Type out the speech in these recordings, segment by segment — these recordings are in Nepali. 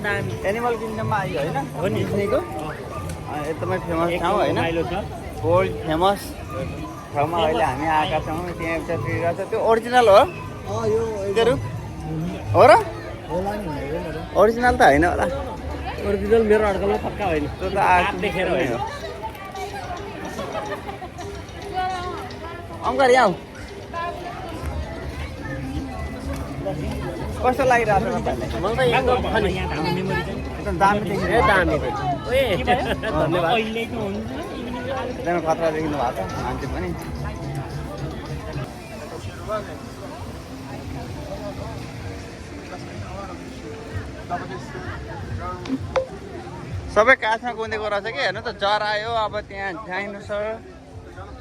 एनिमल किङडममा आयो होइन हो नि। डिज्नीको एकदमै फेमस ठाउँ होइन वर्ल्ड फेमस ठाउँमा अहिले हामी आएका छौँ। त्यहाँ एउटा ट्री रहेछ त्यो ओरिजिनल हो तिनीहरू हो र ओरिजिनल त होइन होला ओरिजिनल मेरो अड्कलमा पक्का होइन त्यो त आँट देखेर होइन हो अङ्कर यहाँ कस्तो लागिरहेको छ तपाईँलाई मलाई त एकदम फनी एकदम दामी देखिनु ए दामी धन्यवाद एकदमै खतरा देखिनु भएको छ मान्छे पनि सबै काठमा गुन्देको रहेछ कि हेर्नु त जरा आयो अब त्यहाँ डाइनोसर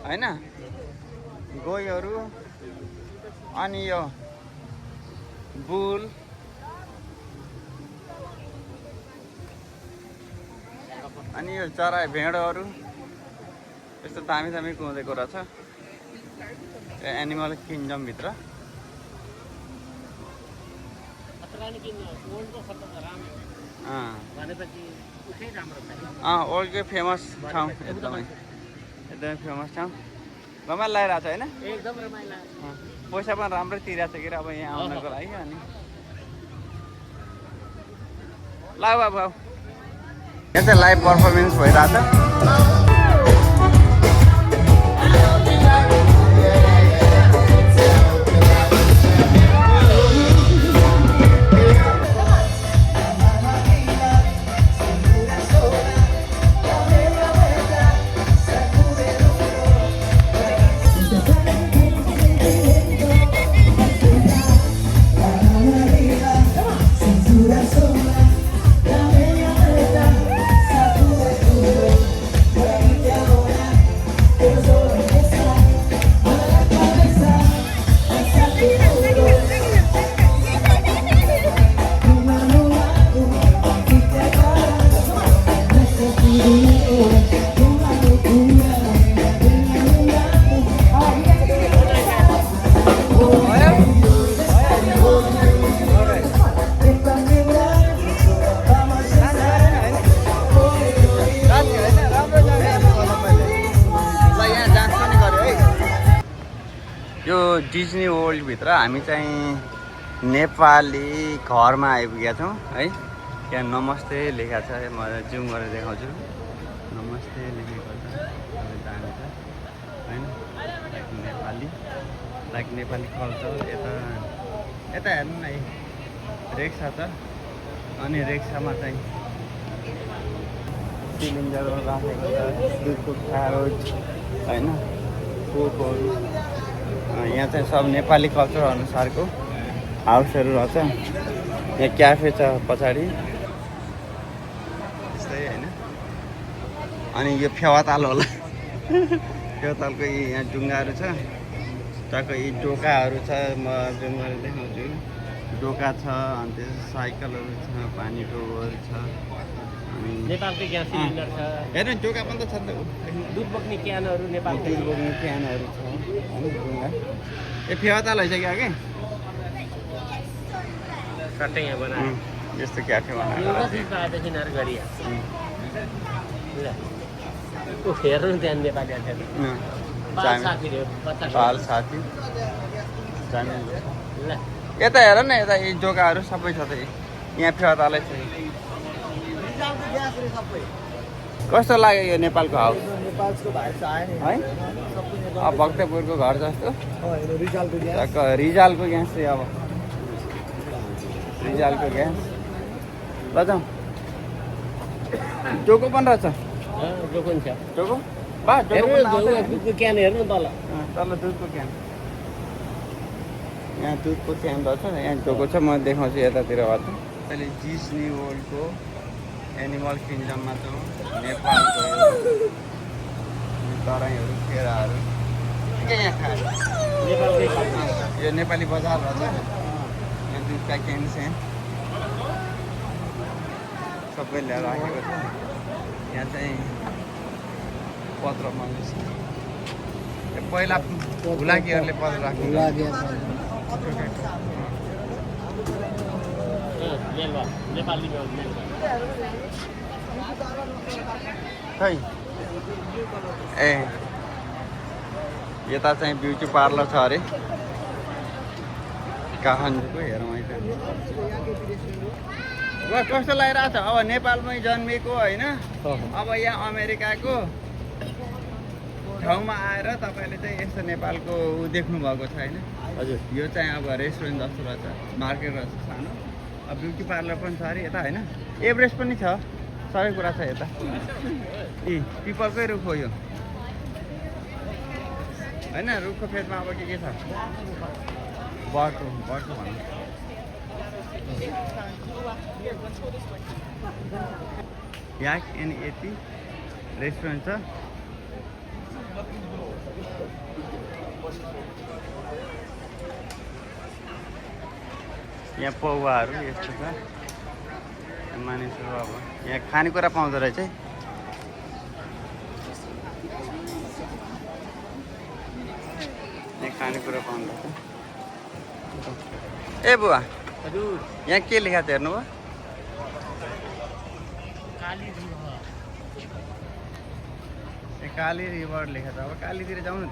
होइन गोहीहरू अनि यो बुल अनि यो चरा भेडहरू यस्तो दामी दामी कुदेको रहेछ एनिमल किङडमभित्र वर्ल्डकै फेमस ठाउँ एकदमै एकदमै फेमस ठाउँ रमाइलो लागिरहेको छ होइन एकदम रमाइलो पैसा पनि राम्रै तिरेको छ कि अब यहाँ आउनको लागि अनि ल बाबु यहाँ चाहिँ लाइभ पर्फर्मेन्स भइरहेछ यो डिज्नी वर्ल्डभित्र हामी चाहिँ नेपाली घरमा आइपुगेका छौँ है त्यहाँ नमस्ते लेखेको छ म जुम गरेर देखाउँछु नमस्ते लेखेको छ दामी छ होइन लाइक नेपाली कल्चर यता यता हेर्नु न रिक्सा छ अनि रिक्सामा चाहिँ सिलिन्डर राखेको छ दुधको क्यारोट होइन कोकहरू यहाँ चाहिँ सब नेपाली कल्चर अनुसारको हाउसहरू रहेछ यहाँ क्याफे छ पछाडि त्यस्तै होइन अनि यो फेवाताल होला फेवातालको यहाँ डुङ्गाहरू छ टक्कै यी डोकाहरू छ म जुम गरेर देखाउँछु डोका छ अनि त्यस साइकलहरू छ पानी डोहरू छ अनि नेपालकै ग्यास सिलिन्डर छ हेर्नु डोका पनि त छ नि त दुध बोक्ने क्यानहरू नेपालकै दुध बोक्ने क्यानहरू छ होइन डुङ्गा ए फेवाताल भइसक्यो कि सट्टै यहाँ बनायो यस्तो क्याफे बनाएर पाएपछि यिनीहरू गरिया ल ऊ हेर्नु त्यहाँ नेपाली बाल साथी ल यता हेर न यता यी डोकाहरू सबै छ त यहाँ फेवातालै छ कस्तो लाग्यो यो नेपालको हाउस है अब भक्तपुरको घर जस्तो रिजालको ग्यास चाहिँ अब रिजालको ग्यास ल जाउँ डोको पनि रहेछ डोको बा दुधको क्यान हेर्नु तल तल दुधको क्यान यहाँ दुधको क्यान रहेछ यहाँ डोको छ म देखाउँछु यतातिर गर्छु अहिले डिज्नी वर्ल्डको एनिमल किङडममा छौँ नेपालको तराईहरू केराहरू के यहाँ खाएर यो नेपाली बजार रहेछ यहाँ दुधका क्यान छ सबै ल्याएर राखेको छ यहाँ चाहिँ पत्र मङ्गेछ पहिला भुलाकीहरूले पत्र राख्नु मेलवा नेपाली मेलवा खै ए यता चाहिँ ब्युटी पार्लर छ अरे काठमाडौँको हेरौँ है त कस्तो लागिरहेको छ अब नेपालमै जन्मेको होइन अब यहाँ अमेरिकाको ठाउँमा आएर तपाईँले चाहिँ यस्तो नेपालको ऊ देख्नुभएको छ होइन हजुर यो चाहिँ अब रेस्टुरेन्ट जस्तो रहेछ मार्केट रहेछ सानो अब ब्युटी पार्लर पनि छ अरे यता होइन एभरेस्ट पनि छ सबै कुरा छ यता ए पिपलकै रुख हो यो होइन रुखको फेदमा अब के छ बर्को भन्नु याक एन्ड एटी रेस्टुरेन्ट छ यहाँ पौवाहरू यस्तो छ मानिसहरू अब यहाँ खानेकुरा पाउँदो रहेछ है यहाँ खानेकुरा पाउँदो रहेछ ए बुवा हजुर यहाँ के लेखा छ हेर्नुभयो काली रिभर लेखा छ अब कालीतिर जाउँ न त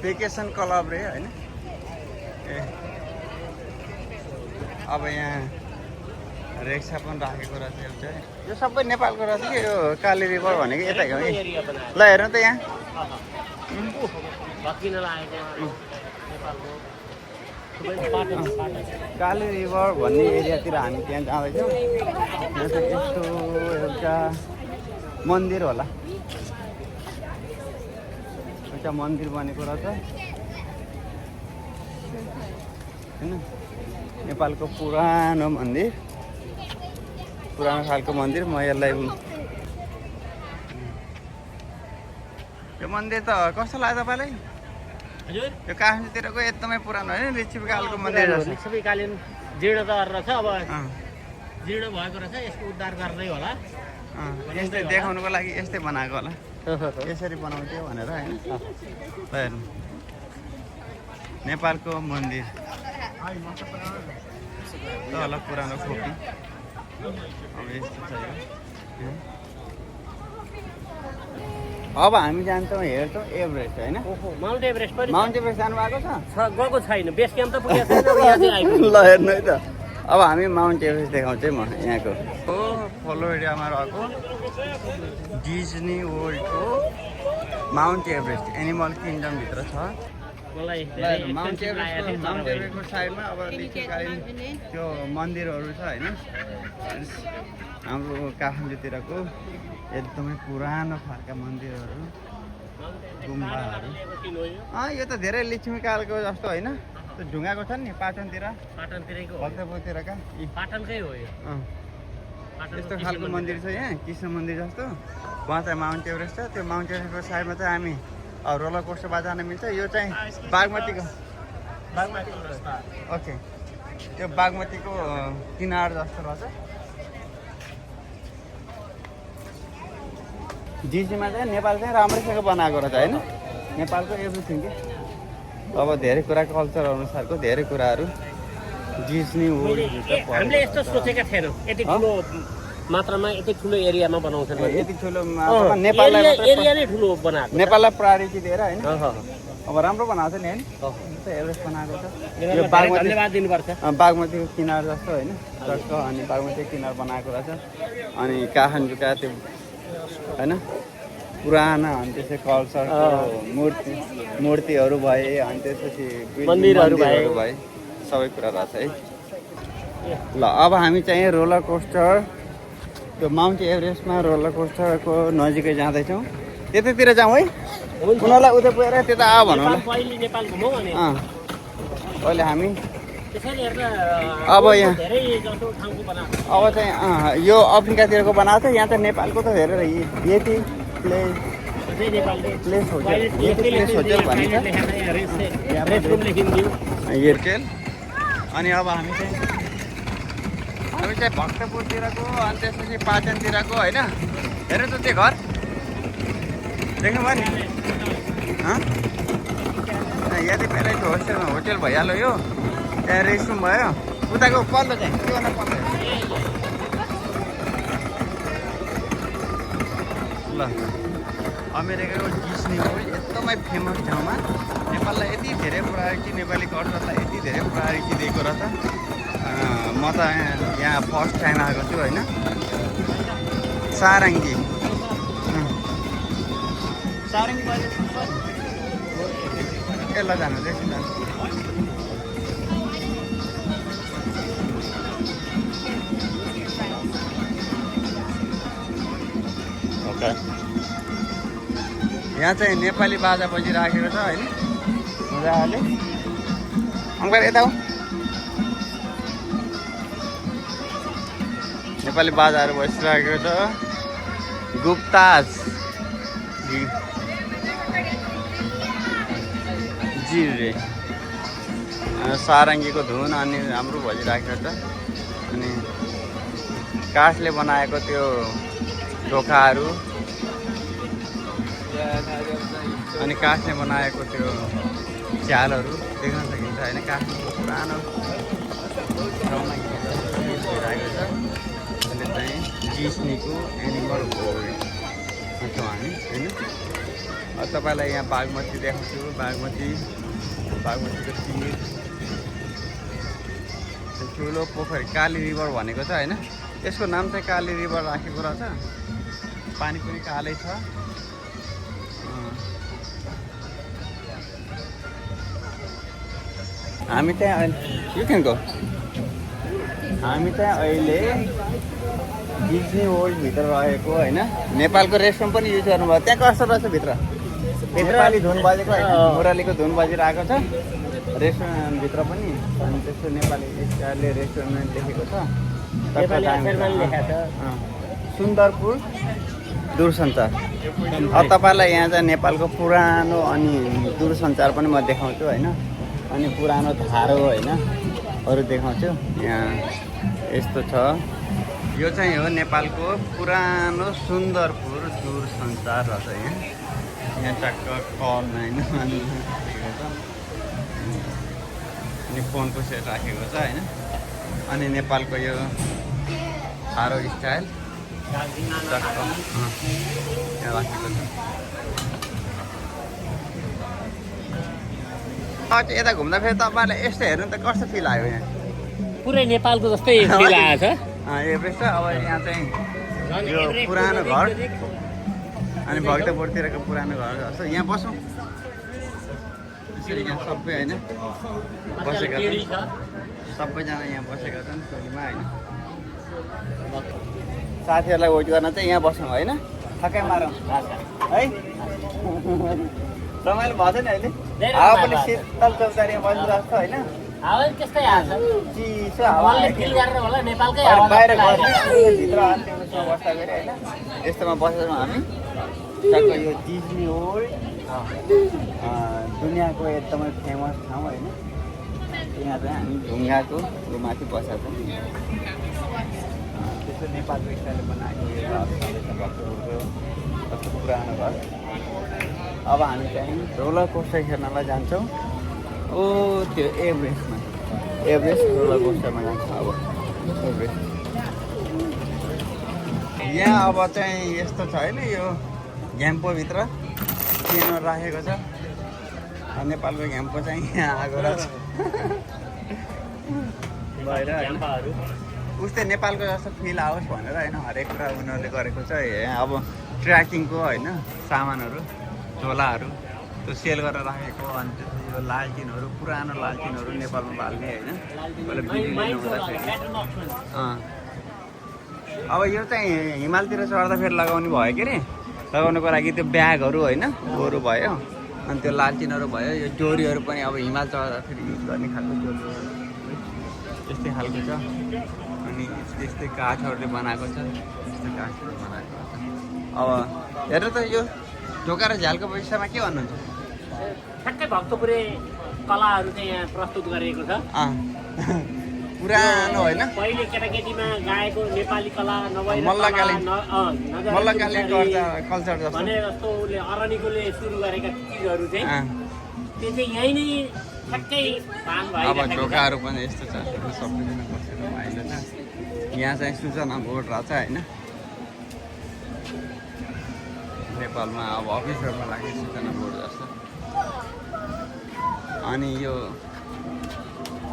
भेकेसन क्लब रे होइन ए अब यहाँ रेक्सा पनि राखेको रहेछ एउटा यो सबै नेपालको रहेछ कि यो काली रिभर भनेको यता हो है ल हेर्नु त यहाँ काली रिभर भन्ने एरियातिर हामी त्यहाँ जाँदैछौँ यहाँ चाहिँ यस्तो एउटा मन्दिर होला एउटा मन्दिर बनेको रहेछ होइन नेपालको पुरानो मन्दिर पुरानो खालको मन्दिर म यसलाई यो मन्दिर त कस्तो लाग्यो तपाईँलाई हजुर यो काठमाडौँतिरको एकदमै पुरानो होइन लिच्छवीकालको मन्दिर रहेछ लिच्छवीकालीन जीर्ण त रहेछ अब जीर्ण भएको रहेछ यसको उद्धार गर्दै होला यस्तै देखाउनुको लागि यस्तै बनाएको होला यसरी बनाउँथ्यो भनेर होइन ल हेर्नु नेपालको मन्दिर तल पुरानो खोपी अब यस्तो छ यो अब हामी जान्छौँ हेर्छौँ एभरेस्ट होइन माउन्ट एभरेस्ट पनि माउन्ट एभरेस्ट जानु भएको छ गएको छैन बेस क्याम्प त पुगेको छैन अब यहाँ चाहिँ आइपुग्यो। ल हेर्नु है त अब हामी माउन्ट एभरेस्ट देखाउँछु है म यहाँको हो फ्लोरिडामा रहेको डिज्नी वर्ल्डको माउन्ट एभरेस्ट एनिमल किङडमभित्र छ मलाई माउन्ट एभरेस्टको साइडमा अब लिच्छवीकालीन त्यो मन्दिरहरू छ होइन हाम्रो काठमाडौँतिरको एकदमै पुरानो खालका मन्दिरहरू गुम्बाहरू यो त धेरै लिच्छवीकालको जस्तो होइन त्यो ढुङ्गाको छ नि पाटनतिरैको हो। भक्तपुरतिरका पाटनकै हो यो यस्तो खालको मन्दिर छ यहाँ कृष्ण मन्दिर जस्तो उहाँ चाहिँ माउन्ट एभरेस्ट छ त्यो माउन्ट एभरेस्टको साइडमा चाहिँ हामी रोलर कोस्टरमा जान मिल्छ यो चाहिँ बागमतीको ओके त्यो बागमतीको किनार जस्तो रहेछ डिजीमा चाहिँ नेपाल चाहिँ राम्रैसँग बनाएको रहेछ होइन नेपालको एभ्रिथिङ के अब धेरै कुरा कल्चर अनुसारको धेरै कुराहरू डिज्नी वर्ल्डभित्र हामीले यस्तो सोचेका थिएनौँ यति ठुलो मात्रामा यति ठुलो एरियामा बनाउँछन् यति ठुलो नेपाललाई एरिया नै ठुलो बनाएको नेपाललाई प्रायोरिटी दिएर होइन अब राम्रो बनाएको छ नि होइन एभरेस्ट बनाएको छ यो बागमती धन्यवाद दिनुपर्छ बागमतीको किनार जस्तो होइन जस्तो अनि बागमतीको किनार बनाएको रहेछ अनि काठमाडौँका त्यो होइन पुराना अनि त्यसै कल्चरको मूर्तिहरू भए अनि त्यसपछि मन्दिरहरू भए सबै कुरा रहेछ है ल अब हामी चाहिँ रोलर कोस्टर त्यो माउन्ट एभरेस्टमा रोलर कोस्टरको नजिकै जाँदैछौँ त्यतैतिर जाउँ है उनीहरूलाई उता पुगेर त्यता आ भनौँ ल अहिले हामी अब यहाँ अब चाहिँ यो अफ्रिकातिरको बनाएको छ यहाँ त नेपालको त हेरेर यति प्लेस होटेल भनिन्छ एयरटेल अनि अब हामी चाहिँ भक्तपुरतिरको अनि त्यसपछि पाटनतिरको होइन हेर त त्यो घर देख्नु भयो नि यति बेलै होटल भइहाल्यो यो त्यहाँ रेस्टरुम भयो उताको पल्लो चाहिँ के भन्दा पल्लो ल अमेरिकाको डिस्नी वर्ल्ड एकदमै फेमस ठाउँमा नेपाललाई यति धेरै प्रायोरिटी नेपाली कल्चरलाई यति धेरै प्रायोरिटी दिएको रहेछ म त यहाँ फर्स्ट टाइम आएको छु होइन सारङ्गी सारङ्गी ए ल जानु ओके यहाँ चाहिँ नेपाली बाजा बजिराखेको छ होइन मजाले अङ्कल यता हो नेपाली बाजाहरू बसिरहेको छ गुप्ताज जी रे सारङ्गीको धुन अनि राम्रो बजिरहेको छ अनि काठले बनाएको त्यो ढोकाहरू अनि काठले बनाएको त्यो झ्यालहरू देख्न सकिन्छ होइन काठको पुरानो ठाउँमा भइरहेको छ अहिले चाहिँ डिस्नीको एनिमल वर्ल्डमा छौँ हामी होइन तपाईँलाई यहाँ बागमती देखाउँछु बागमतीको तिर ठुलो पोखरी काली रिभर भनेको छ होइन यसको नाम चाहिँ काली रिभर राखेको रहेछ पानी पनि कालै छ हामी त्यहाँ यु क्यान गो हामी चाहिँ अहिले डिज्नी वर्ल्डभित्र रहेको होइन नेपालको रेस्टुरेन्ट पनि युज गर्नुभयो त्यहाँ कस्तो रहेछ भित्र नेपाली धुन बजेको होइन मुरलीको धुन बजिरहेको छ रेस्टुरेन्टभित्र पनि अनि त्यस्तो नेपाली स्टाइलले रेस्टुरेन्ट लेखेको छ सुन्दरपुर दूरसञ्चार तपाईँलाई यहाँ चाहिँ नेपालको पुरानो अनि दूरसञ्चार पनि म देखाउँछु होइन अनि पुरानो धारो होइन अरू देखाउँछु यहाँ यस्तो छ यो चाहिँ हो नेपालको पुरानो सुन्दरपुर दूरसञ्चार रहेछ यहाँ टक्क कल होइन अनि फोनको सेट राखेको छ होइन अनि नेपालको यो धारो स्टाइल टक्क यहाँ राखेको छ यता घुम्दाखेरि तपाईँलाई यस्तो हेर्नु त कस्तो फिल आयो यहाँ पुरै नेपालको जस्तै फिल आएको छ एभरेस्ट अब यहाँ चाहिँ यो पुरानो घर अनि भक्तपुरतिरको पुरानो घर जस्तो यहाँ बसौँ यसरी यहाँ सबै होइन बसेका छन् सबैजना यहाँ बसेका छन् टोलीमा होइन साथीहरूलाई वेट गर्न चाहिँ यहाँ बसौँ होइन थकाइ मारौँ है रमाइलो भएको छ नि अहिले हावा पनि शीतल चौतारी बस्नु जस्तो होइन त्यस्तै आएको चिसो हावा नेपालकै बाहिर भित्र अन्त्यमा बस्दा गरी होइन यस्तोमा बसेछौँ हामी टक्क यो डिज्नी वर्ल्ड दुनियाँको एकदमै फेमस ठाउँ होइन यहाँ चाहिँ हामी ढुङ्गाको माथि बसेको छौँ त्यस्तो नेपालको स्टाइलले बनाएको यो भक्तपुरको कस्तो पुरानो घर अब हामी चाहिँ रोलर कोस्टर खेल्नलाई जान्छौँ ओ त्यो एभरेस्ट रोलर कोस्टरमा जान्छौँ अब एभरेस्ट यहाँ अब चाहिँ यस्तो छ होइन यो घ्याम्पोभित्र पियानो राखेको छ नेपालको घ्याम्पो चाहिँ यहाँ आएको रहेछ भएर उस्तै नेपालको जस्तो फिल आओस् भनेर होइन हरेक कुरा उनीहरूले गरेको छ अब ट्र्याकिङको होइन सामानहरू झोलाहरू त्यो सेल गरेर राखेको अनि त्यसपछि यो लालटिनहरू पुरानो लालटिनहरू नेपालमा बाल्ने होइन अब यो चाहिँ हिमालतिर चढ्दा फेरि लगाउने भयो के अरे लगाउनुको लागि त्यो ब्यागहरू होइन गोरु भयो अनि त्यो लालटिनहरू भयो यो डोरीहरू पनि अब हिमाल चढ्दाखेरि युज गर्ने खालको डोरीहरू त्यस्तै खालको छ अनि त्यस्तै काठहरूले बनाएको छ त्यस्तै काठहरू बनाएको छ अब हेर त यो ढोका र झ्यालको विषयमा के भन्नुहुन्छ ठ्याक्कै भक्तपुरे कलाहरू चाहिँ यहाँ प्रस्तुत गरिएको छ पुरानो होइन पहिले केटाकेटीमा गाएको नेपाली कला नभएर मल्लकालीन कल्चर जस्तो भने जस्तो उसले अरनिकोले सुरु गरेका चिजहरू चाहिँ त्यो चाहिँ यहीँ नै ठ्याक्कै पान अब भइरहेको छ। ढोकाहरू पनि यस्तो छ सबैजना बसेर रमाइलो छ यहाँ चाहिँ सूचना बोर्ड रहेछ होइन नेपालमा अब अफिसहरूमा लाग्ने सूचना बोर्ड जस्तो अनि यो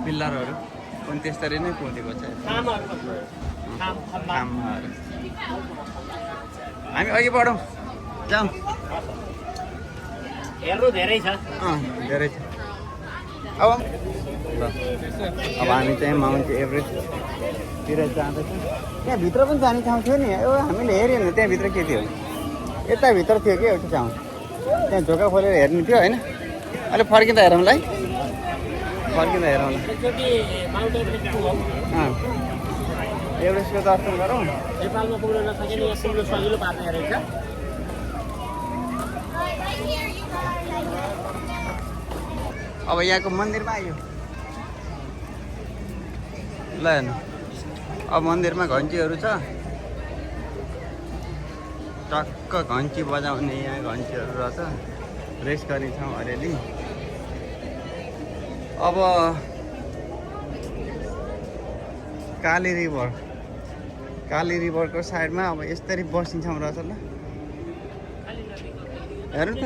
पिल्लरहरू पनि त्यसरी नै पोतेको छ खामहरू बस्नु। खाम खम्बा। खामहरू हामी अघि बढौँ जाउँ हेर्नु धेरै छ। धेरै छ अब हामी चाहिँ माउन्ट एभरेस्टतिर जाँदैछौँ त्यहाँभित्र पनि जाने ठाउँ थियो नि हामीले हेऱ्यौँ नि त्यहाँभित्र के थियो यताभित्र थियो कि एउटा ठाउँ त्यहाँ ढोका खोलेर हेर्नु थियो होइन अहिले फर्किँदा हेरौँला है फर्किँदा हेरौँला एकचोटि माउन्ट एभरेस्ट पुगौँ। एभरेस्टको दर्शन गरौँ नेपालमा पुग्न नसके नि यहाँ पुग्नु सजिलो पार्ने रहेछ। अब यहाँको मन्दिरमा आयो ल हेर्नु अब मन्दिरमा घन्टीहरू छ टक्क घन्टी बजाउने यहाँ घन्टीहरू रहेछ रेस्ट गर्ने ठाउँ अलिअलि अब काली रिभरको साइडमा अब यसरी बस्ने ठाउँ रहेछ ल हेर्नु त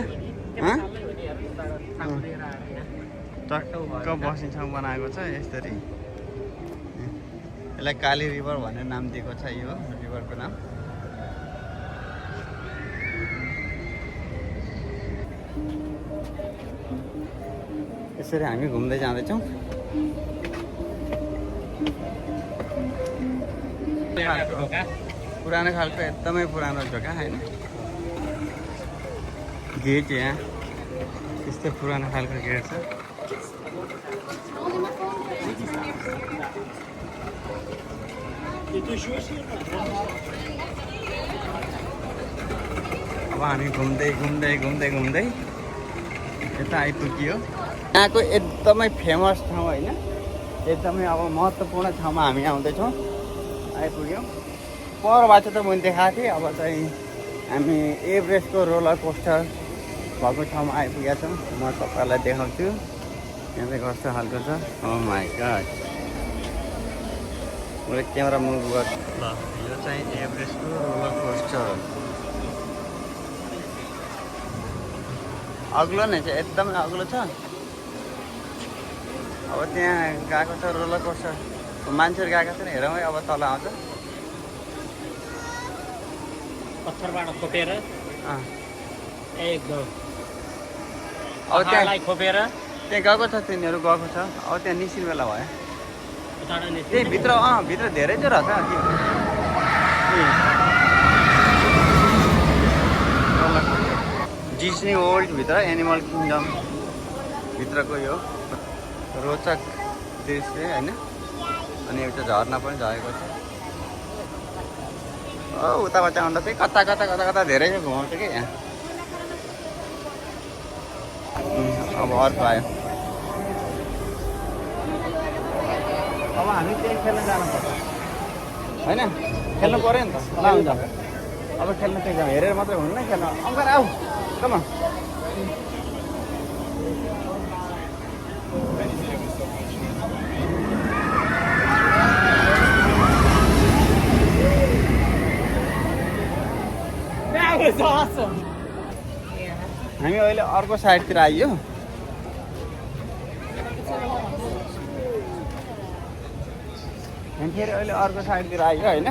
टक्क बस्ने ठाउँ बनाएको छ यसरी यसलाई काली रिभर भनेर नाम दिएको छ यो रिभरको नाम यसरी हामी घुम्दै जाँदैछौँ पुरानो खालको एकदमै पुरानो ढोका होइन गेट यहाँ त्यस्तै पुरानो खालको गेट छ अब हामी घुम्दै यता आइपुग्यो यहाँको एकदमै फेमस ठाउँ होइन एकदमै अब महत्त्वपूर्ण ठाउँमा हामी आउँदैछौँ आइपुग्यौँ परबाट त मैले देखाएको थिएँ अब चाहिँ हामी एभरेस्टको रोलर कोस्टर भएको ठाउँमा आइपुगेका छौँ म तपाईँलाई देखाउँछु यहाँ चाहिँ कस्तो खालको छ ओ माई गॉड मैले क्यामेरा मुभ गर्छु ल यो चाहिँ एभरेस्टको रोलर कोस्टर अग्लो नै छ एकदमै अग्लो छ अब त्यहाँ गएको छ रोलर कोस्टर मान्छेहरू गएको छ हेरौँ है अब तल आउँछ पत्थरबाट खोपेर एकदम अब त्यहाँ खोपेर त्यहाँ गएको छ तिनीहरू गएको छ अब त्यहाँ निस्किने बेला भयो त्यही भित्र भित्र धेरै चाहिँ रहेछ डिज्नी वर्ल्डभित्र एनिमल किङडम भित्रको यो रोचक दृश्य होइन अनि एउटा झरना पनि झरेको छ उताबाट आउँदा चाहिँ कता धेरै घुमाउँछ कि यहाँ अब अर्को आयो अब हामी त्यही खेल्न जानुपर्छ होइन खेल्नु पऱ्यो नि त ल हुन्छ अब खेल्न चाहिँ जाउँ हेरेर मात्रै हुन्न खेल्न अङ्कर आऊ कम हामी अहिले अर्को साइडतिर आइयो हामी फेरि अहिले अर्को साइडतिर आइयो होइन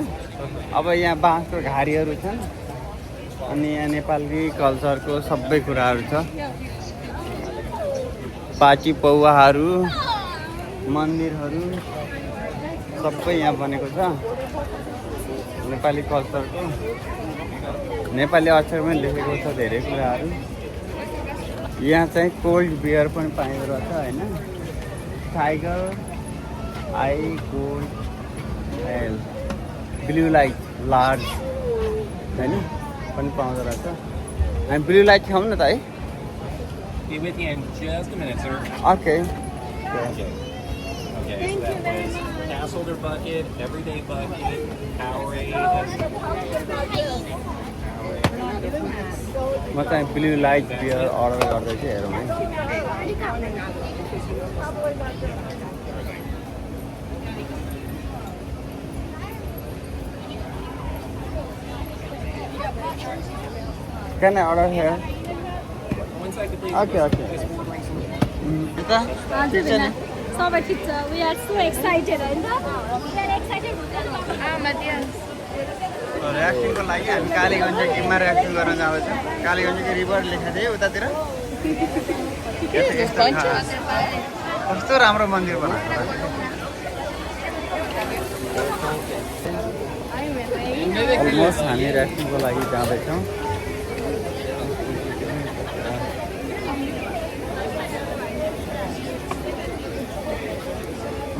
अब यहाँ बाँसको घारीहरू छन् अनि यहाँ नेपाली कल्चरको सबै कुराहरू छ पाची पौवाहरू मन्दिरहरू सबै यहाँ बनेको छ नेपाली कल्चरको नेपाली अक्षरमै लेखेको छ धेरै कुराहरू यहाँ चाहिँ कोल्ड बियर पनि पाइँदो रहेछ होइन tiger I cold L blue light large होइन पनि पाउँदो रहेछ हामी ब्लू लाइट खाऊँ न त है Be with you in just a minute, sir. Okay Okay, so that was pass holder bucket, everyday bucket, Powerade. म चाहिँ ब्लू लाइट बियर अर्डर गर्दैछु हेरौँ है Can I order here? Okay, okay. यता ठिक छ नि सबै ठिक छ we are so excited हैन we are excited ऱ्याफ्टिङको लागि हामी कालीगञ्ज टिममा ऱ्याफ्टिङ गर्न जाँदैछौँ कालीगञ्जको रिभर लेखेको थियो उतातिर कस्तो राम्रो मन्दिर बनाएको अलमोस्ट हामी ऱ्याफ्टिङको लागि जाँदैछौँ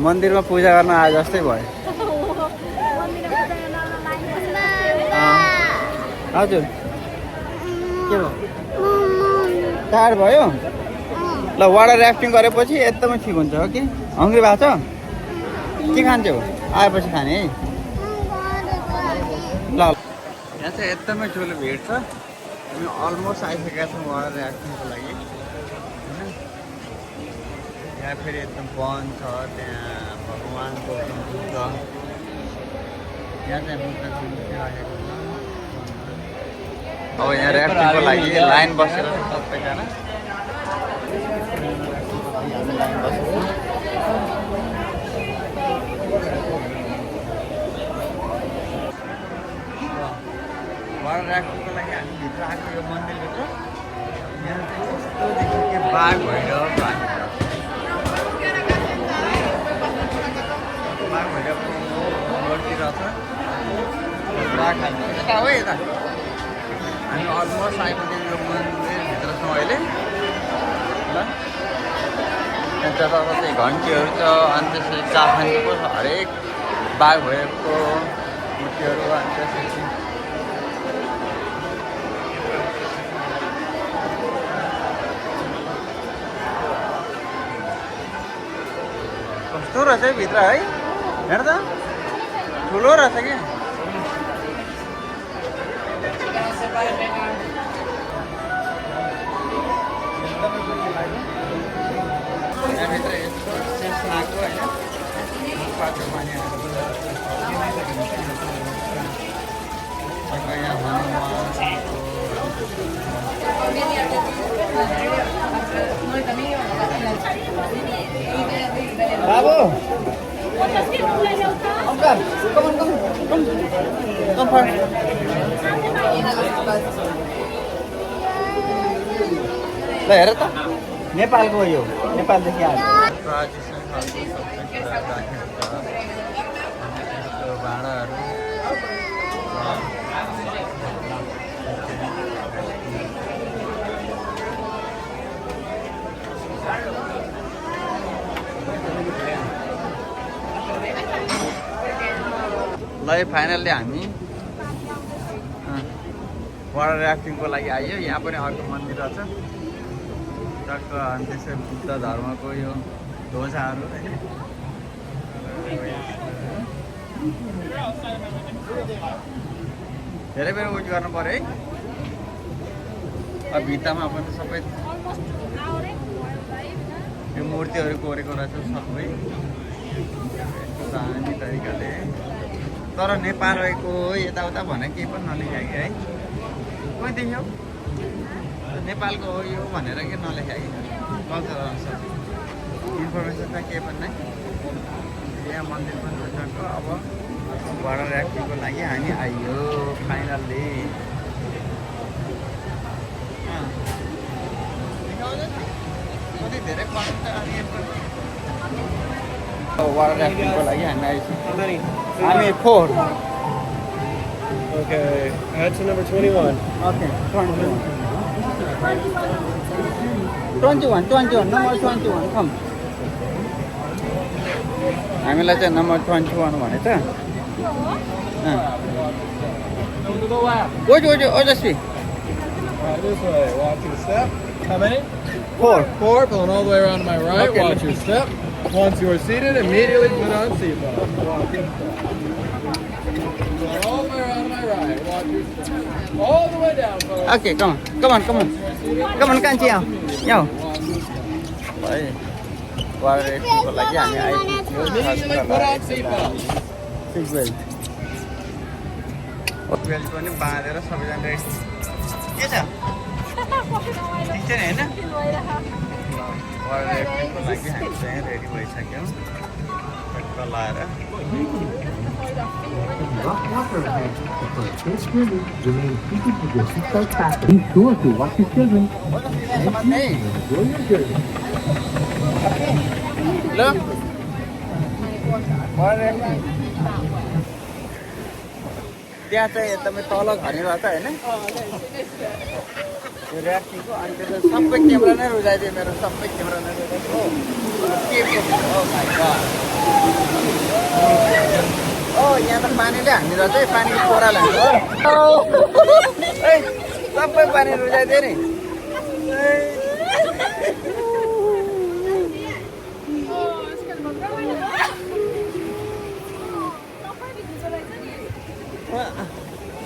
मन्दिरमा पूजा गर्न आए जस्तै भयो हजुर के भयो टाढ भयो ल वाटर ऱ्याफ्टिङ गरेपछि एकदमै ठिक हुन्छ हो कि हङ्ग्री भएको छ के खान्छौ आएपछि खाने है ल यहाँ चाहिँ एकदमै ठुलो भिड छ हामी अलमोस्ट आइसकेका छौँ वाटर ऱ्याफ्टिङको लागि यहाँ फेरि एकदम बन्द छ त्यहाँ भगवान्को बुद्ध यहाँ चाहिँ बुद्ध राखेको छ अब यहाँ ऱ्याफ्टिङको लागि लाइन बसेर छ सबैजना वाटर ऱ्याफ्टिङको लागि हामी भित्र आएको यो मन्दिरभित्र यहाँ चाहिँ कस्तो देखियो कि बाघ भइरहेको बाघ भइरहेको बढिरहेछ बाघ खान्छ यता हो यता हामी अलमोस्ट आइपुग्यौँ यो मन्दिरभित्र छौँ अहिले ल त्यहाँ जता चाहिँ घन्टीहरू छ अनि त्यसपछि चाखानीको हरेक बाघ भएको मूर्तिहरू अनि त्यसपछि कस्तो रहेछ है भित्र है हेर त ठुलो रहेछ कि यहाँभित्र यस्तो सेसनाको होइन पाटो पानीहरू यहाँ बाबु ल हेर त नेपालको यो नेपालदेखि आएको ट्रेडिसनल खालको सबै कुरा राखेको छ भाँडाहरू ल फाइनल्ली हामी वाटर ऱ्याफ्टिङको लागि आइयो यहाँ पनि अर्को मन्दिर छ टक्क अनि त्यसै बुद्ध धर्मको यो ध्वजाहरू धेरै बेर उयो गर्नु पऱ्यो है अब भित्तामा पनि सबै यो मूर्तिहरू कोरेको रहेछ सबै यस्तो दामी तरिकाले तर नेपालको यताउता भने केही पनि नलेख्या कि है कोही देख्यौ नेपालको हो यो भनेर के नलेख्या कि कल्चर अनुसार इन्फर्मेसन त केही पनि नै यहाँ मन्दिर पनि भइसक्यो अब वाटर ऱ्याफ्टिङको लागि हामी आइयो फाइनल्ली कति धेरै कष्ट वाटर ऱ्याफ्टिङको लागि हामी आइसक्यौँ हामी 4 Okay, add to number 21. Okay, 21, number 21, come. हामीलाई चाहिँ नम्बर 21 भनेछ ओजस्वी Right this way. Watch your step. How many? 4 4. Pulling all the way around to my right. Okay. Watch your step. Once you are seated, immediately put on seatbelt. All the way around to my right. Watch All the way down, fellas. Okay, come on, कान्छी आऊ यहाँ है वाटर राफ्टिङको लागि हामी आइपुग्यौँ Immediately put on seatbelts. Seat belt belt पनि बाँधेर सबैजना रेडी के छ ठिक छ नि होइन वाटर राफ्टिङको लागि हामी चाहिँ रेडी भइसक्यौँ पेट्रोल लाएर Rock water ahead. For a safe swimming, remain seated with your seatbelt fastened. Be sure to watch your children. Enjoy your journey. ल त्यहाँ चाहिँ एकदमै तल झर्ने रहेछ होइन यो ऱ्याफ्टिङको अनि त्यो चाहिँ सबै क्यामेरा नै रुजाइदियो मेरो सबै क्यामेरा नै रुजाइदियो ओ यहाँ त पानीले हामीलाई चाहिँ पानीको पोरा लाग्छ सबै पानी रुजाइदियो नि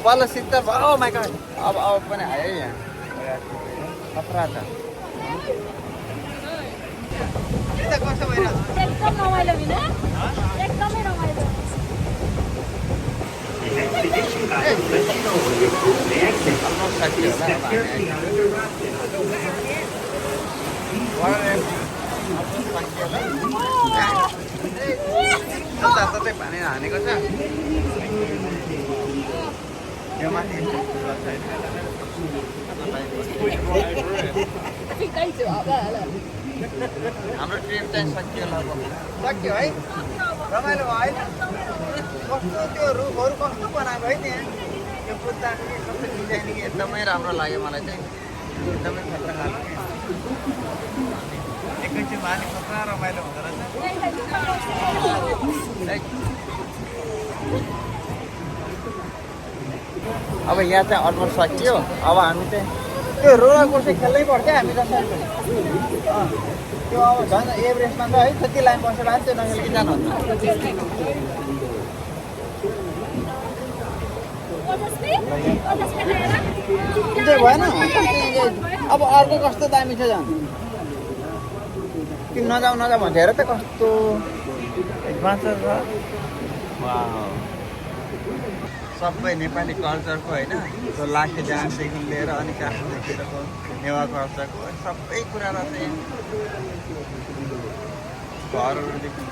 बल्ल सिद्ध भयो माइ गॉड अब पनि आयो यहाँ खतरा छ कस्तो भइरहेको एकदम रमाइलो होइन एकदमै रमाइलो जताततै पानी हानेको छ यो माथि हाम्रो ट्रिप चाहिँ सकियो सक्यो है रमाइलो भयो है कस्तो त्यो रुखहरू कस्तो बनाएको है त्यहाँ त्यो बुद्धाको कस्तो डिजाइन एकदमै राम्रो लाग्यो मलाई चाहिँ एकदमै खतरा खालको एकैछिन माथि खतरा रमाइलो हुँदो रहेछ अब यहाँ चाहिँ अलमोस्ट सकियो अब हामी चाहिँ त्यो रोलर कोस्टर खेल्नै पर्छ हामी जसरी त्यो अब झन् एभरेस्टमा त है त्यति लाइन बसेर त्यो नखेल्की जानुहुन्छ चाहिँ भएन अब अर्को कस्तो दामी छ झन् कि नजाऊ भन्थ्यो हेर त कस्तो एडभान्स छ सबै नेपाली कल्चरको होइन त्यो लाखे डान्सदेखि लिएर अनि काठमाडौँदेखिको नेवा कल्चरको सबै कुरा रहेछ यहाँ घरहरूदेखि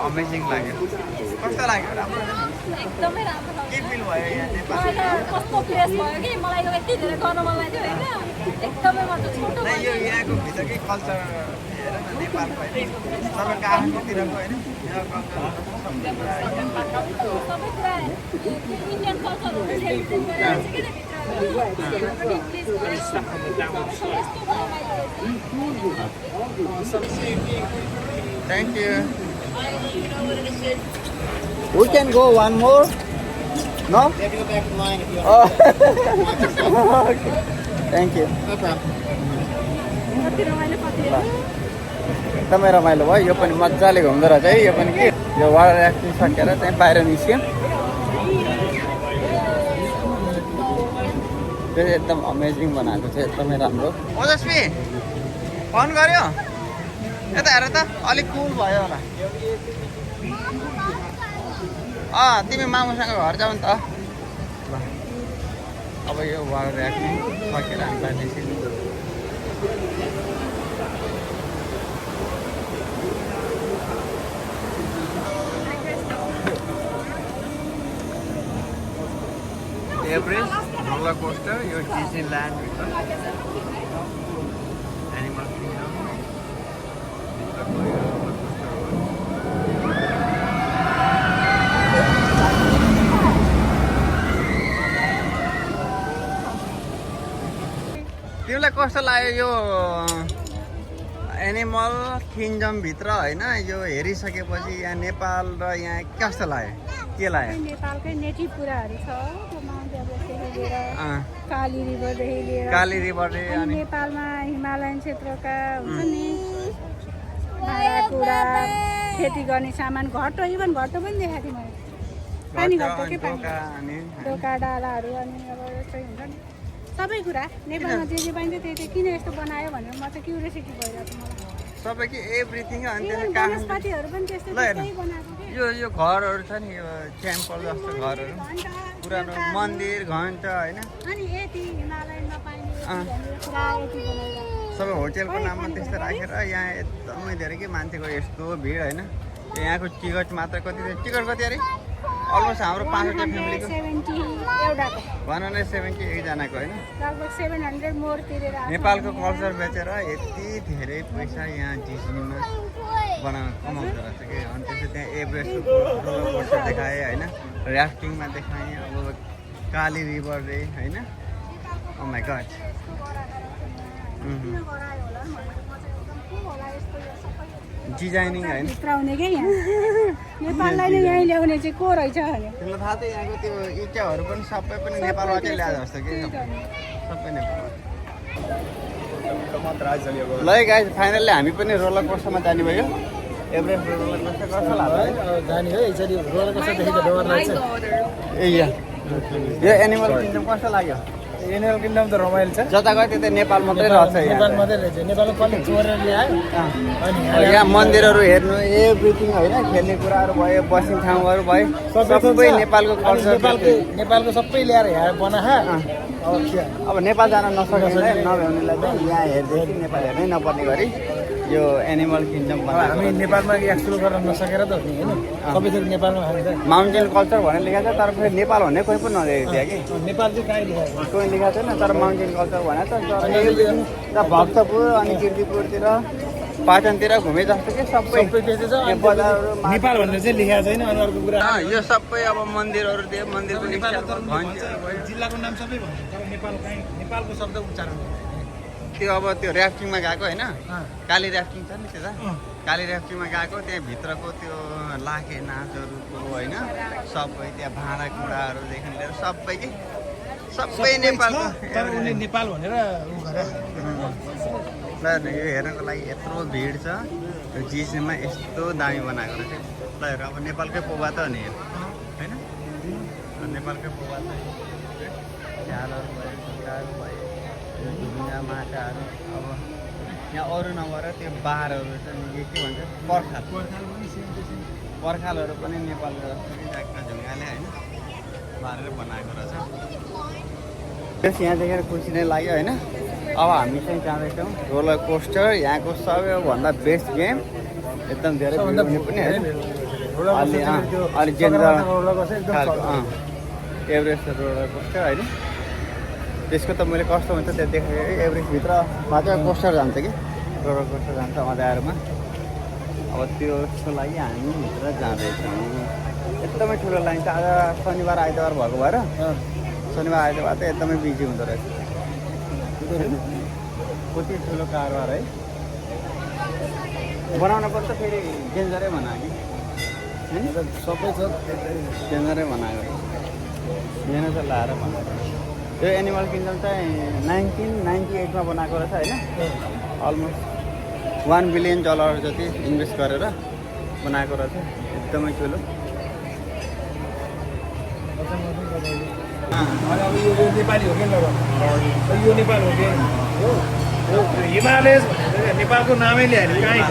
अमेजिङ लाग्यो कस्तो लाग्यो राम्रो एकदमै राम्रो के फिल भयो यहाँ नेपाल कस्तो प्लेस भयो कि मलाई त यति धेरै गर्न मन लाग्यो होइन एकदमै मजा छोटो नै यो यहाँको भित्रकै कल्चर हेर न नेपालको होइन सबै काठमाडौँतिरको होइन सबै कुरा इन्डियन कल्चरहरू सेलिब्रेट गरिरहेको छ कि Thank you. We can go one more. No? You have to go back in line if you Oh. Okay. Thank you. No problem. एकदमै रमाइलो भयो यो पनि मजाले घुम्दो रहेछ है यो पनि के यो वाटर राफ्टिङ सकेर चाहिँ बाहिर निस्क्यो त्यो एकदम अमेजिङ बनाएको छ एकदमै राम्रो ओजस्वी फोन गर्यो यता हेर त अलिक कुल भयो होला तिमी मामुसँग घर जाऊ नि त ल अब यो वाटर राफ्टिङ सकेर हामीलाई निस्किनु एभरेस्ट रोलर कोस्टर यो डिज्नील्यान्ड भित्र एनिमल किङडम भित्रको यो रोलर कोस्टर हो तिमीलाई कस्तो लाग्यो यो एनिमल किङडम भित्र होइन यो हेरिसकेपछि यहाँ नेपाल र यहाँ कस्तो लाग्यो के लायो नेपालकै नेटिभ कुराहरू छ माउन्ट एभरेस्टदेखि लिएर अँ, काली रिभरदेखि लिएर काली रिभर रे अनि अनि नेपालमा हिमालयन क्षेत्रका हुन्छ नि भाँडाकुँडा खेती गर्ने सामान घट्टो इभन घट्टो पनि देखाएको थिएँ मैले पानी घट्टो के पानी ढोका अनि ढोका डालाहरू अनि अब यस्तै हुन्छ नि सबै कुरा नेपालमा जे जे पाइन्छ त्यही त्यही किन यस्तो बनायो भनेर म चाहिँ क्युरियोसिटी भइरहेको छ मलाई सबै के एभ्रिथिङ अनि इभन त्यसमा काठमाडौँ वनस्पतिहरू पनि त्यस्तै ल हेर्नु। त्यस्तै बनाएको के यो घरहरू छ नि यो टेम्पल जस्तो घरहरू घन्टा पुरानो मन्दिर घन्टा होइन अनि यति हिमालयनमा पाइने यति अँ। भनेर पुरा यति बनाइरहेको सबै होटेलको नाममा त्यस्तो राखेर यहाँ एकदमै धेरै के मान्छेको यस्तो भिड होइन यहाँको टिकट मात्र कति टिकट कति अरे अलमोस्ट हाम्रो 500 फ्यामिलीको 170 एउटाको 170 एकजनाको होइन लगभग 700 मोर तिरेर आएको। नेपालको कल्चर बेचेर यति धेरै पैसा यहाँ डिजनीमा बनाउन कमाउँदो रहेछ कि अनि त्यसपछि त्यहाँ एभरेस्टको रोलर कोस्टर देखाएँ होइन ऱ्याफ्टिङमा देखाएँ अब काली रिभर रे होइन ओ माई गड किन गरायो होला भनेर म चाहिँ एकदम के होला यस्तो यो सबै डिजाइनिङ होइन भित्राउने क्या यहाँ नेपाललाई नै यहीँ ल्याउने चाहिँ को रहेछ भने तिमीलाई थाहा छ यहाँको त्यो इँटाहरू पनि सबै पनि नेपालबाटै ल्याएको जस्तो कि सबै नेपाल ल है गाइस फाइनल्ली हामी पनि रोलर कोस्टरमा जाने भयो एभरेस्ट रोलर कोस्टर कस्तो लाग्यो जाने है यसरी रोलर कोस्टरदेखि त डर लाग्छ ए यो एनिमल किङडम कस्तो लाग्यो एनिमल किङडम त रमाइलो छ जता गयो त्यता नेपाल मात्रै रहेछ नेपाल यहाँ मात्रै रहेछ नेपालमा कसले चोरेर ल्यायो अनि यहाँ मन्दिरहरू हेर्नु एभ्रिथिङ होइन खेल्ने कुराहरू भयो बस्ने ठाउँहरू भयो सबै नेपालको कल्चर नेपालको सबै ल्याएर यहाँ बनाहा अब नेपाल जान नसक्नेलाई नभ्याउनेलाई चाहिँ यहाँ हेर्दै नेपाल हेर्नै नपर्ने गरी यो एनिमल किङडम हामी बनाएको नेपालमा एक्सप्लोर गर्न नसकेर त नि होइन सबै थोक नेपालमा हामी त माउन्टेन कल्चर भनेर लेखाएको छ तर फेरि नेपाल भन्ने कोही पनि नलेखेको थियो कि नेपाल चाहिँ कहीँ लेखाएको कोही लेखाएको छैन तर माउन्टेन कल्चर भनेको छ भक्तपुर अनि किर्तिपुरतिर पाटनतिर घुमे जस्तो कि सबै सबै त्यस्तै छ यहाँ बजारहरू नेपाल भनेर चाहिँ लेखाएको छैन अनि अर्को कुरा यो सबै अब मन्दिरहरू दियो मन्दिरको जिल्लाको नाम सबै भन्छ तर नेपाल कहीँ नेपालको शब्द उच्चारण त्यो अब त्यो ऱ्याफ्टिङमा गएको होइन काली ऱ्याफ्टिङ छ नि त्यता काली ऱ्याफ्टिङमा गएको त्यहाँ भित्रको त्यो लाखे नाचहरूको होइन सबै त्यहाँ भाँडाकुँडाहरूदेखि लिएर सबै कि सबै नेपालको तर उनले नेपाल भनेर उ गरे ल यो हेर्नको लागि यत्रो भिड छ यो जिसीमा यस्तो दामी बनाएको रहेछ ल हेर अब नेपालकै पोवा त हो नि यो होइन नेपालकै पोवा त झ्यालहरू भयो ढुङ्गाहरू भयो यो ढुङ्गा माटाहरू अब यहाँ अरू नभएर त्यो बारहरू छ नि के भन्छ पर्खालहरू पनि नेपालको जस्तो कि ट्याक्क ढुङ्गाले होइन बारेर बनाएको रहेछ त्यस यहाँ देखेर खुसी नै लाग्यो होइन अब हामी चाहिँ जाँदैछौँ रोलर कोस्टर यहाँको सबैभन्दा बेस्ट गेम एकदम धेरै भिड हुने पनि होइन अलि जेनरल खालको एभरेस्ट रोलर कोस्टर होइन त्यसको त मैले कस्तो हुन्छ त्यो देखेँ एभरेस्टभित्रमा चाहिँ कोस्टर जान्छ कि रोलर कोस्टर जान्छ अँध्यारोमा अब त्यसको लागि हामी भित्र जाँदैछौँ एकदमै ठुलो लाइन छ आज शनिबार आइतबार भएको भएर शनिबार आइतबार त एकदमै बिजी हुँदो रहेछ कति ठुलो कारोबार है बनाउन पनि त फेरि डेन्जरै बनायो कि सबै छ डेन्जरै बनाएको मेहनत लाएर बनाएको यो एनिमल किङडम चाहिँ 1998मा बनाएको रहेछ होइन अलमोस्ट $1 बिलियन जति इन्भेस्ट गरेर बनाएको रहेछ एकदमै ठुलो अब यो नेपाली हो कि यो नेपाल हो कि हिमालय नेपालको नामै ल्याएर कहीँ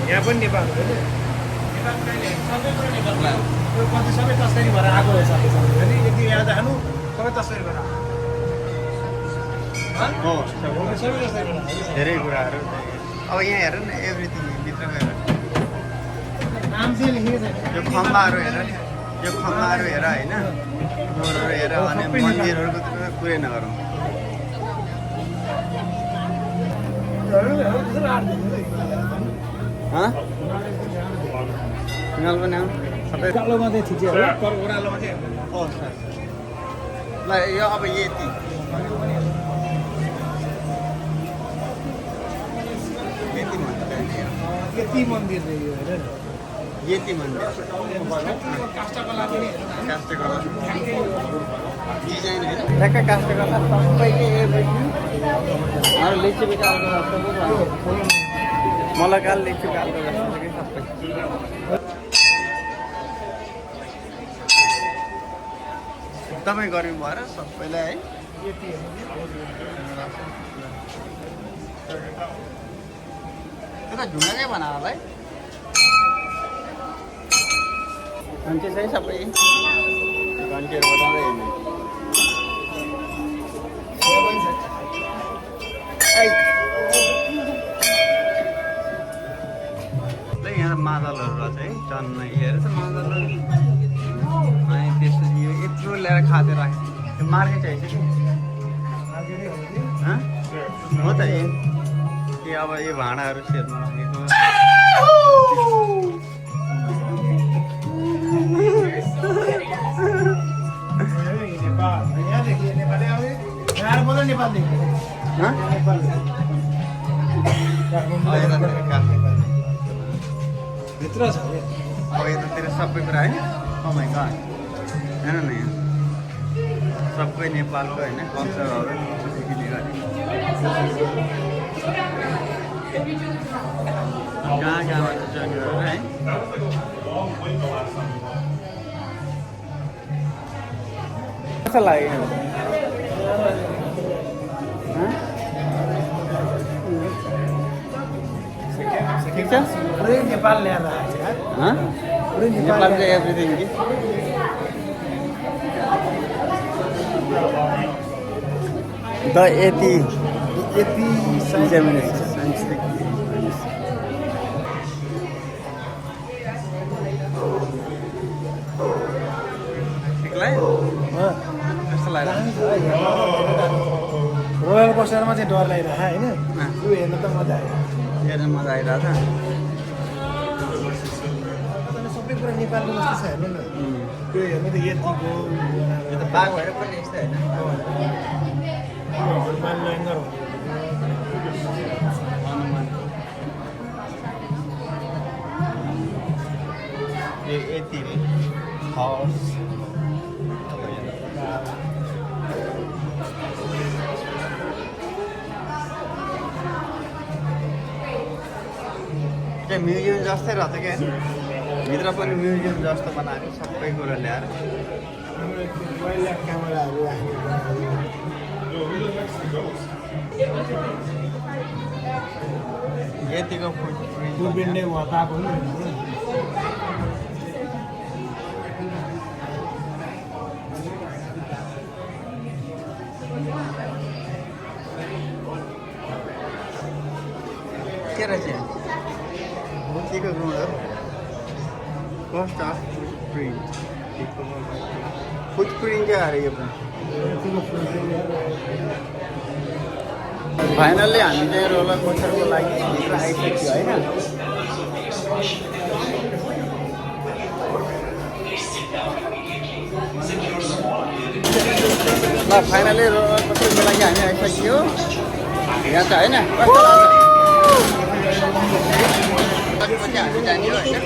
यहाँ पनि नेपाल हो नेपाल कहीँ ल्याएर सबै तस्करी भएर आएको रहेछ अनि यति यहाँ जानु सबै तस्करी भएर हो सबै तस्करी भएर धेरै कुराहरू अब यहाँ हेर न एभ्रिथिङ भित्र गएर नाम चाहिँ लेखेको छैन यो खम्बाहरू हेर नि यो खम्बाहरू हेर होइन रोडहरू हेर अनि मन्दिरहरूको कुरै नगरौँ हिमाल पनि आउँ सबै कालोमा चाहिँ ठिक छ तर ओह्रालोमा चाहिँ ल यो अब यति यति मन्दिर यो हेर यति मन्दिर काष्ठकला पनि काष्ठकला डिजाइन होइन ठ्याक्कै काष्ठकला सबैले एभ्रिथिङ अरू लिची बिटालको जस्तो पो मलकाल लिची बिटालको जस्तो कि सबै एकदमै गर्मी भएर सबैलाई है त्यो त ढुङ्गाकै बनायो होला है घन्टी चाहिँ सबै घन्टीहरू बजाउँदै हिँड्ने यहाँ मादलहरू रहेछ है चन्न हेरेछ मादलहरू अनि त्यसपछि यो यत्रो ल्याएर खाँदै राखेको त्यो मार्केट आइछ कि हो त के अब यो भाँडाहरू सेटमा राखेको भित्र छ अब यतातिर सबै कुरा होइन माइ गड हेर न यहाँ सबै नेपालको होइन कल्चरहरू लिएर कहाँ कहाँबाट जग्गाहरू है कस्तो लाग्यो ठिक छ पुरै नेपाल ल्याएर आएको पुरै नेपाल चाहिँ एभ्रिथिङ कि द यति कस्तो लाग्यो रोयल कोस्टरमा चाहिँ डर लागिरहेको होइन त्यो हेर्न त मजा आयो हेर्न मजा आइरहेको सबै कुरा नेपालको जस्तो छ हेर्नु न त्यो हेर्नु त यतिको यो त बाघ भएर पनि यस्तै होइन हनुमान ल्याङ्गर हनुमान यो यति हर्स त्यो म्युजियम जस्तै रहेछ क्या भित्र पनि म्युजियम जस्तो बनाएको सबै कुरा ल्याएर क्यामेराहरू यतिको दुर्बिन उहाँ पाएको नि के रहेछ केको गुण हो cost of print foot print क्या अरे यो पनि फाइनल्ली हामी चाहिँ रोलर कोस्टरको लागि भित्र आइसक्यो होइन ल फाइनल्ली रोलर कोस्टरको लागि हामी आइसक्यो यहाँ त होइन कस्तो लाग्छ पछि हामी जाने हो होइन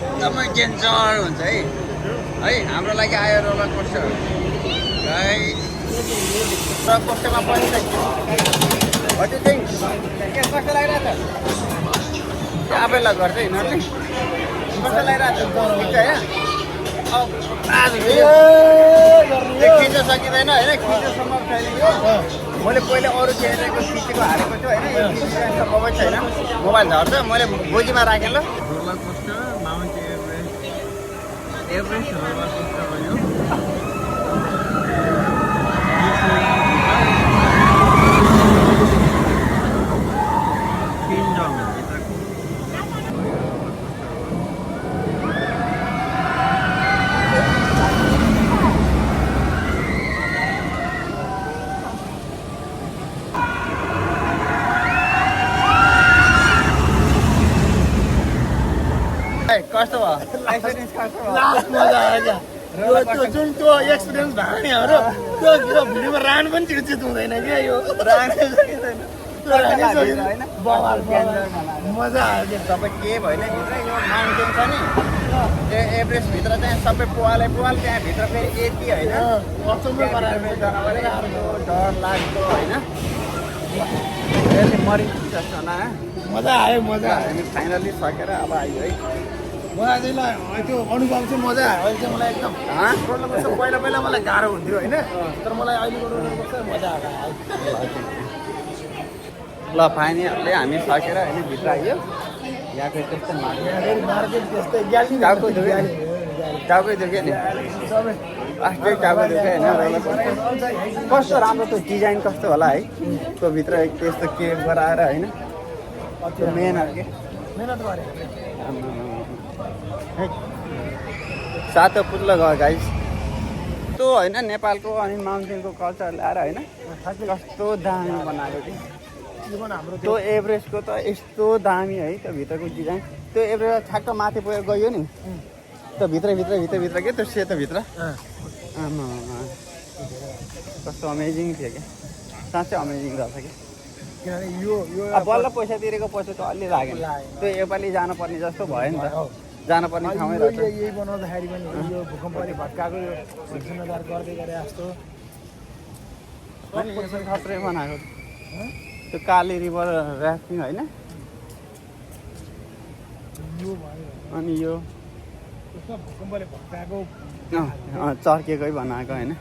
एकदमै डेन्जर हुन्छ है हाम्रो लागि आयो रोलर कोस्टर है रोलर कोस्टरमा परिसक्यो कति थिङ के कस्तो लागिरहेको छ आफैलाई गर्छ यिनीहरूले कस्तो लागिरहेको छ ठिक छ होइन आज खिच्न सकिँदैन होइन खिच्नसम्म छैन यो मैले पहिला अरू चेरेको खिचेको हालेको छु होइन यो खिचेको मोबाइल छैन मोबाइल झर्छ मैले गोजीमा राखेँ ल roller coaster Mount Everest roller coaster हो यो कस्तो भयो एक्सपिरियन्स कस्तो भयो लास्ट मजा आयो क्या त्यो जुन त्यो एक्सपिरियन्स भएको नि हाम्रो त्यो भिडियोमा रान पनि चिर्चित हुँदैन क्या यो होइन बवाल मजा आयो क्या सबै के भएन भित्र यो माउन्टेन छ नि त्यो एभरेस्टभित्र चाहिँ सबै पुवालै पुवाल त्यहाँभित्र फेरि यति होइन अचम्मै गरायो डर लाग्दो होइन मरिन्छ जस्तो न मजा आयो मजा आयो हामी फाइनली सकेर अब आयो है मलाई चाहिँ त्यो अनुभव चाहिँ मजा आयो अहिले चाहिँ मलाई एकदम रोलर कोस्टर पहिला पहिला मलाई गाह्रो हुन्थ्यो होइन तर मलाई अहिलेको रोलर कोस्टर मजा आयो ल फाइनली हामी सकेर होइन भित्र आइयो यहाँको त्यस्तो मार्केट त्यस्तै ग्याली टाउको दुख्यो नि टाउकै दुख्यो नि सबै आफ्नै टाउको दुख्यो होइन रोलर कोस्टर कस्तो राम्रो त्यो डिजाइन कस्तो होला है त्यो भित्र त्यस्तो केक गराएर होइन त्यो मेनहरू के मेहनत गरेँ सातो पुत्लो गयो गाइस त्यो होइन नेपालको अनि माउन्टेनको कल्चर ल्याएर होइन कस्तो दामी बनाएको कि हाम्रो त्यो एभरेस्टको त यस्तो दामी है त्यो भित्रको डिजाइन त्यो एभरेस्ट ठ्याक्क माथि पुगेर गयो नि त्यो भित्र के त्यो सेतो भित्र आमा कस्तो अमेजिङ थियो क्या साँच्चै अमेजिङ रहेछ कि किनभने यो अब बल्ल पैसा तिरेको पैसा त अलि लागेन त्यो योपालि जानुपर्ने जस्तो भयो नि त जानुपर्ने ठाउँमै रहेछ यही बनाउँदाखेरि पनि यो भूकम्पले भत्काएको यो 3000 गर्दै गरे जस्तो खत्रै बनाएको त्यो काली रिभर ऱ्याफ्टिङ होइन यो भयो अनि यो भूकम्पले भत्काएको चर्केकै बनाएको होइन